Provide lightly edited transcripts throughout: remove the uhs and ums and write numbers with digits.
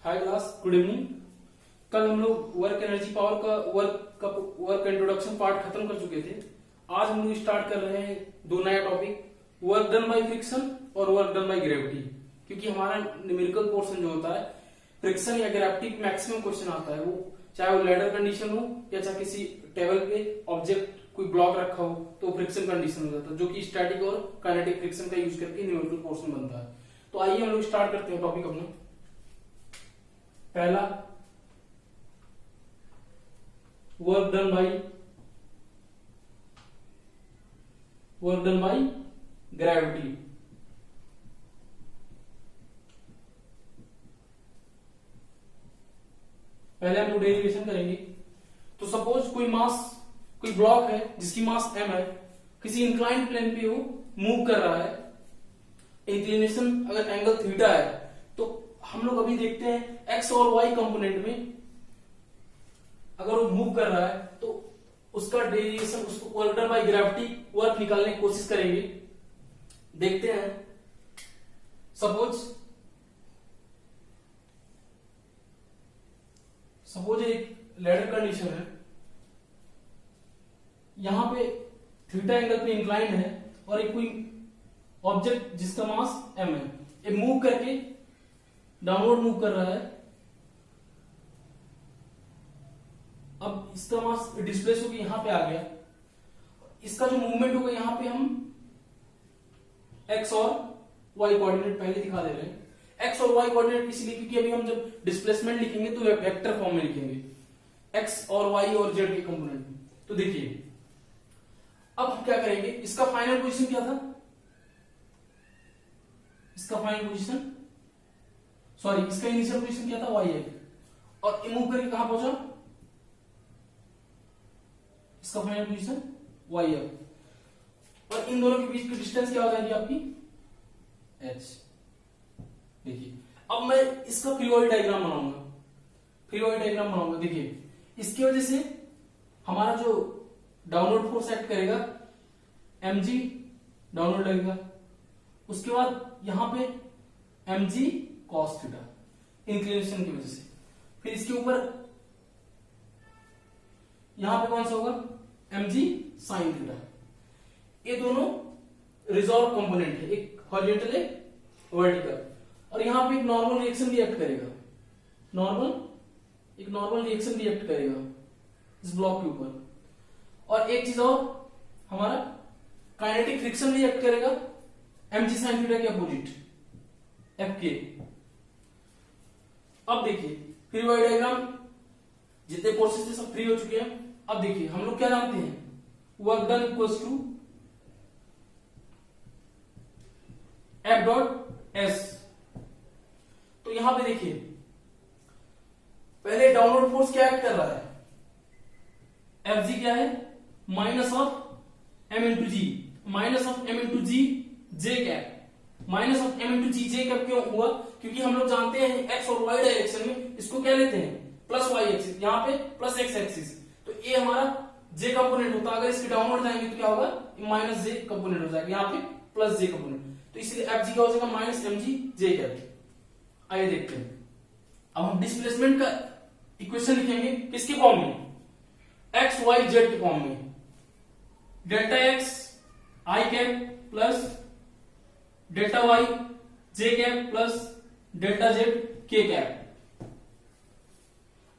हाय class, good evening. कल हम लोग वर्क एनर्जी पावर का वर्क इंट्रोडक्शन पार्ट खत्म कर चुके थे। आज हम लोग स्टार्ट कर रहे हैं दो नया topic, work done by friction और वर्क डन बाय ग्रेविटी। क्योंकि हमारा न्यूमेरिकल पोर्शन जो होता है फ्रिक्शन या ग्रेविटी मैक्सिमम क्वेश्चन आता है, वो चाहे वो लैडर कंडीशन हो या चाहे किसी टेबल पे ऑब्जेक्ट कोई ब्लॉक रखा हो तो फ्रिक्शन कंडीशन हो जाता है, जो कि स्टैटिक और काइनेटिक फ्रिक्शन का यूज करके न्यूमेरिकल पोर्शन बनता है। तो आइए हम लोग स्टार्ट करते हैं टॉपिक अपना। पहला, वर्क डन बाय ग्रेविटी। पहले हम लोग डेरिवेशन करेंगे। तो सपोज कोई ब्लॉक है जिसकी मास m है, किसी इंक्लाइन प्लेन पे वो मूव कर रहा है, इंक्लिनेशन अगर एंगल थीटा है, तो हम लोग अभी देखते हैं एक्स और वाई कंपोनेंट में अगर वो मूव कर रहा है तो उसका डेरिवेशन, उसको work done by gravity work निकालने की कोशिश करेंगे। देखते हैं। सपोज एक लैडर कंडीशन है, यहां पे थीटा एंगल पे इंक्लाइन है और एक कोई ऑब्जेक्ट जिसका मास m है, ये मूव करके डाउनवर्ड मूव कर रहा है। अब इसका मास डिस्प्लेस होकर यहां पे आ गया। इसका जो मूवमेंट होगा यहां पे हम x और y कोऑर्डिनेट पहले दिखा दे रहे हैं। x और y कोऑर्डिनेट इसलिए क्योंकि अभी हम जब डिस्प्लेसमेंट लिखेंगे तो वेक्टर फॉर्म में लिखेंगे, x और y और z के कंपोनेंट में। तो देखिए अब हम क्या करेंगे, इसका फाइनल पोजीशन क्या था, इसका इनिशियल पोजीशन क्या था, y है, और मूव करके कहां पहुंचा, इसका फाइनल पोजीशन y है, और इन दोनों के बीच की डिस्टेंस क्या हो जाएगी आपकी h। देखिए अब मैं इसका फ्री बॉडी डायग्राम बनाऊंगा। देखिए इसकी वजह से हमारा जो डाउनवर्ड फोर्स एक्ट करेगा mg डाउनवर्ड लगेगा, उसके बाद यहां पे mg cos थीटा इंक्लिनेशन की वजह से, फिर इसके ऊपर यहां पे कौन सा होगा mg sin थीटा। ये दोनों रिजॉल्व कंपोनेंट है, एक हॉरिजॉन्टल एक वर्टिकल, और यहां पे एक नॉर्मल रिएक्शन भी एक्ट करेगा, नॉर्मल रिएक्शन भी एक्ट करेगा इस ब्लॉक के ऊपर। और एक चीज और, हमारा काइनेटिक फ्रिक्शन भी एक्ट करेगा mg sin थीटा के अपोजिट Fk। अब देखिए फ्री बॉडी डायग्राम, जितने फोर्सेस थे सब फ्री हो चुके हैं। अब देखिए हम लोग क्या जानते हैं, work done equals to F dot S। तो यहां पे देखिए पहले डाउनवर्ड फोर्स क्या एक्ट कर रहा है, Fg क्या है, minus of m into G J cap. Minus of m into J cap क्यों हुआ, क्योंकि हम लोग जानते हैं x और y डायरेक्शन में इसको क्या लेते हैं प्लस y एक्सिस, यहाँ पे प्लस x एक्सिस। तो ये हमारा j कंपोनेंट होता है, अगर इसके डाउनवर्ड जाएंगे तो क्या होगा, माइनस j कंपोनेंट हो जाएगा, यहाँ पे प्लस j कंपोनेंट। तो इसलिए Fg क्या हो जाएगा माइनस mg जे कैप। आइए देखते हैं। अब हम डिस्प्लेसमेंट का इक्वेशन लिखेंगे किसके फॉर्म में, x y z के फॉर्म में, delta x i cap plus delta y j cap plus delta z k cap.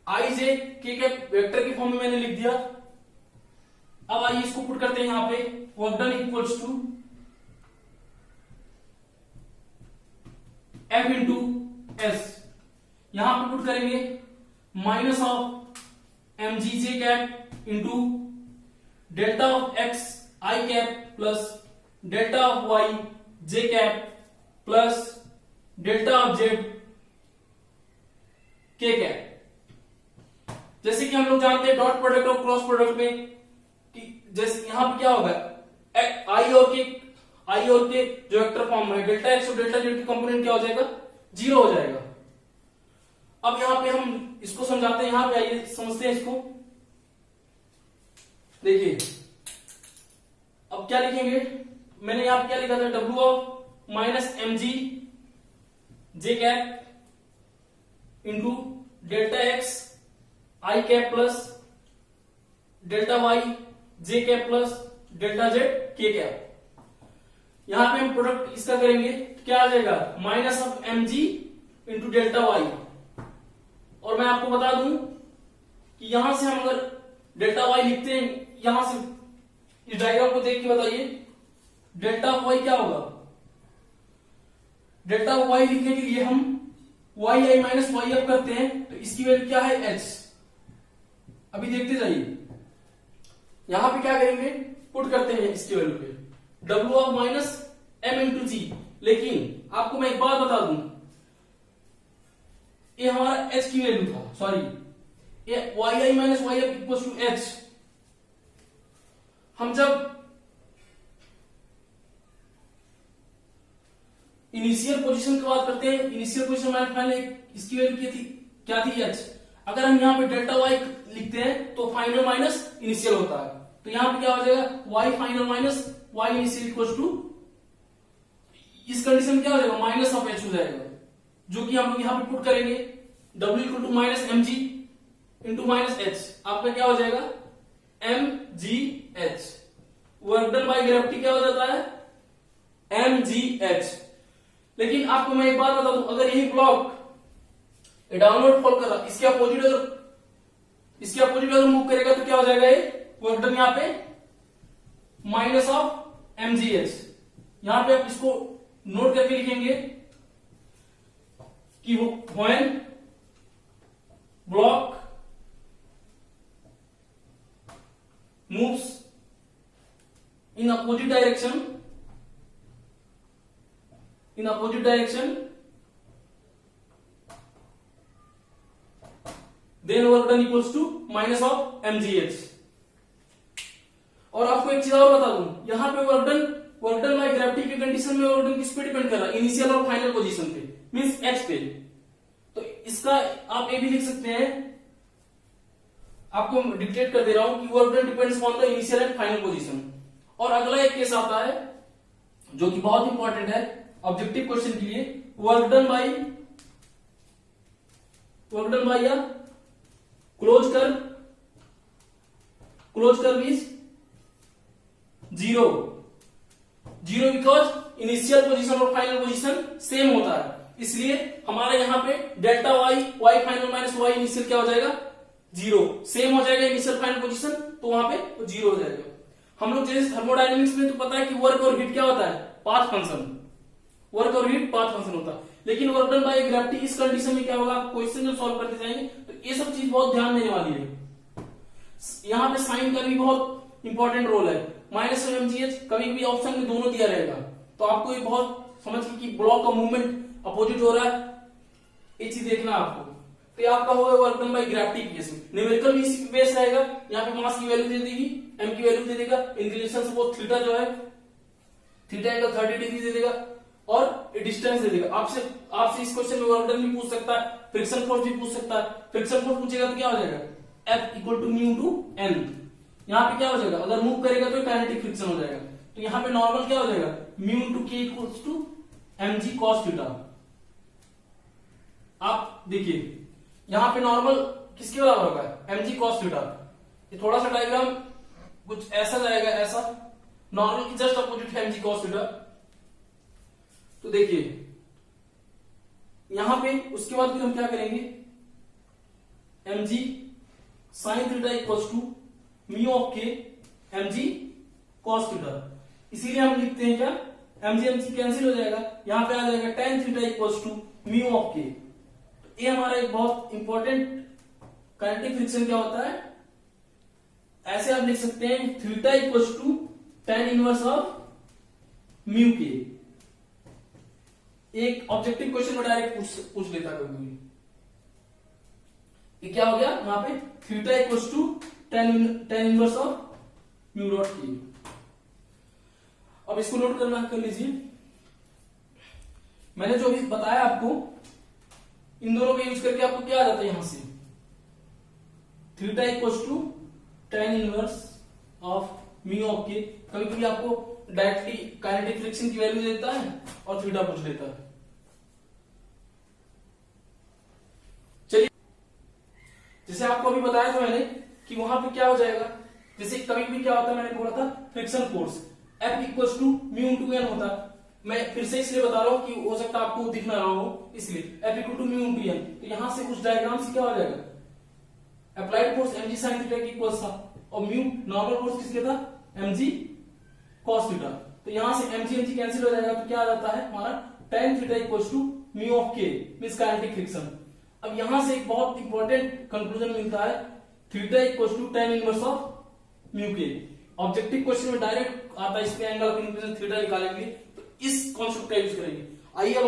i j k cap vector के फॉर्म में मैंने लिख दिया। अब आइए इसको पुट करते हैं यहां पे, work done equals to F into S। यहां पे पुट करेंगे minus of mg j cap into delta of x i cap plus delta of y j cap plus delta of z k cap. जैसे कि हम लोग जानते हैं dot product और क्रॉस प्रोडक्ट में कि जैसे यहां पे क्या होगा, i और k जो वेक्टर फॉर्म में डेल्टा x और डेल्टा z का कंपोनेंट क्या हो जाएगा, जीरो हो जाएगा। अब यहां पे हम इसको समझाते हैं, यहां पे आइए समझते हैं इसको। देखिए अब क्या लिखेंगे, मैंने यहां पे क्या लिखा था, W of minus mg J cap into delta X I cap plus delta Y J cap plus delta Z K cap. यहां पे हम प्रोडक्ट इसका करेंगे तो क्या आ जाएगा, minus of M G into delta Y. और मैं आपको बता दूं कि यहां से हम अगर डेल्टा वाई लिखते हैं, यहां से इस डायग्राम को देख के बताइए डेल्टा वाई क्या होगा। डेल्टा वाई लिखने के लिए हम Y I minus Y F करते हैं, तो इसकी वैल्यू क्या है, एच। अभी देखते जाइए, यहां पे क्या करेंगे, पुट करते हैं इसकी वैल्यू पे W of minus M into G. लेकिन आपको मैं एक बात बता दूं, ये हमारा एच की वैल्यू था, सॉरी ये Y I minus Y F equal to H. हम जब इनिशियल पोजीशन की बात करते हैं, इनिशियल पोजीशन मैंने पहले इसकी वैल्यू क्या थी, एच। अगर हम यहां पे डेल्टा वाई लिखते हैं तो फाइनल माइनस इनिशियल होता है, तो यहां पे क्या हो जाएगा, Y final minus Y initial equal to, इस कंडीशन में क्या हो जाएगा, माइनस ऑफ एच हो जाएगा, जो कि हम लोग यहां पे पुट करेंगे W equal to minus M G into minus H. आपका क्या हो जाएगा, M G H. Work done by gravity क्या हो जाता है, एम जी एच। लेकिन आपको मैं एक बात बता दूं, अगर यही ब्लॉक डाउनवर्ड फॉल कर रहा, इसके अपोजिट अगर मूव करेगा तो क्या हो जाएगा, ये वर्क डन यहां पे minus of M G H. यहां पे आप इसको नोट करके लिखेंगे कि वो when block moves in opposite direction then work done equals to minus of mgh। और आपको एक चीज और बता दूं, यहां पे वर्क डन बाय ग्रेविटी की कंडीशन में वर्क डन किस पे डिपेंड कर रहा है, इनिशियल और फाइनल पोजीशन पे, मींस एच पे। तो इसका आप ये भी लिख सकते हैं, आपको डिक्टेट कर दे रहा हूं कि work done depends on the initial and final position. और अगला एक केस आता है जो कि बहुत इंपॉर्टेंट है ऑब्जेक्टिव क्वेश्चन के लिए, वर्क डन बाय या क्लोज कर means zero because initial position और फाइनल पोजीशन सेम होता है, इसलिए हमारा यहां पे delta Y final minus Y initial क्या हो जाएगा, जीरो। सेम हो जाएगा इनिशियल फाइनल पोजीशन, तो वहां पे जीरो हो जाएगा। हम लोग जैसे थर्मोडायनेमिक्स में तो पता है कि वर्क और हीट क्या होता है, पाथ फंक्शन, वर्क और हीट पाथ फंक्शन होता है। लेकिन वर्क डन बाय ग्रेविटी इस कंडीशन में क्या होगा, क्वेश्चन जब सॉल्व करते जाएंगे तो ये सब चीज बहुत ध्यान देने वाली है। यहां पे साइन का भी बहुत इंपॉर्टेंट रोल है, माइनस ऑफ एमजीएच कभी भी ऑप्शन में दोनों दिया रहेगा, तो आपको ये बहुत समझ कि ब्लॉक का मूवमेंट अपोजिट हो रहा है, ये चीज देखना आपको। तो ये आपका होगा work done by gravity case में, न्यूमेरिकल भी इसी बेस रहेगा, यहाँ पे मास की वैल्यू दे देगी, एम की वैल्यू दे देगा, इंक्लिनेशन सपोज थीटा जो है थीटा एंगल 30 डिग्री दे देगा, और डिस्टेंस दे देगा। आपसे इस क्वेश्चन में वर्क डन भी पूछ सकता है, फ्रिक्शन फोर्स भी पूछ सकता है। फ्रिक्शन फोर्स पूछेगा तो क्या हो जाएगा, F equal to mu to N. यहाँ पे क्या हो जाएगा, अगर मूव करेगा तो काइनेटिक फ्रिक्शन हो जाएगा, तो यहाँ पे नॉर्मल क्या हो जाएगा, mu into K equals to M G cos theta. आप देखिए यहाँ पे नॉर्मल किसके बराबर होगा, एम जी कॉस थीटा। ये थोड़ा सा डायग्राम कुछ ऐसा जाएगा, ऐसा नॉर्मल की जस्ट अपोजिट है एम जी कॉस थीटा। तो देखिए यहां पे उसके बाद फिर हम क्या करेंगे, M G sine theta equals to mu of K M G cos theta. इसीलिए हम लिखते हैं क्या, एम जी कैंसिल हो जाएगा, यहां पे आ जाएगा tan theta equals to mu of K. ये हमारा एक बहुत इंपॉर्टेंट काइनेटिक फ्रिक्शन क्या होता है, ऐसे आप लिख सकते हैं theta equals to tan inverse of mu K. एक ऑब्जेक्टिव क्वेश्चन में डायरेक्ट पूछ लेता कभी। ये क्या हो गया, वहां पे theta equals to tan inverse of mu dot K. अब इसको नोट कर लीजिए, मैंने जो भी बताया आपको इन दोनों का यूज करके आपको क्या आ जाता है, यहां से theta equals to tan inverse of mu of K. कभी कभी आपको डायरेक्टली काइनेटिक फ्रिक्शन की वैल्यू देता है और थीटा पूछ लेता है। जैसे आपको अभी बताया था मैंने कि वहां पे क्या हो जाएगा, जैसे कभी भी क्या होता है, मैंने बोला था friction force F equal to mu into N होता है। मैं फिर से इसलिए बता रहा हूं कि हो सकता है आपको दिख ना रहा हो, इसलिए F equal to mu into N. तो यहां से उस डायग्राम से क्या हो जाएगा, applied force mg sin theta की इक्वल था और म्यू नॉर्मल फोर्स किसके था, mg cos थीटा। तो यहां से mg कैंसिल हो जाएगा, तो क्या आ जाता है हमारा tan theta equal to mu of k means kinetic friction. अब यहां से एक बहुत इंपॉर्टेंट कंक्लूजन मिलता है, theta equal to tan inverse of mu K. Objective question में डायरेक्ट आता है, इसके एंगल ऑफ इंक्लिनेशन थीटा निकालेंगे तो इस कॉन्सेप्ट का यूज करेंगे। आइए अब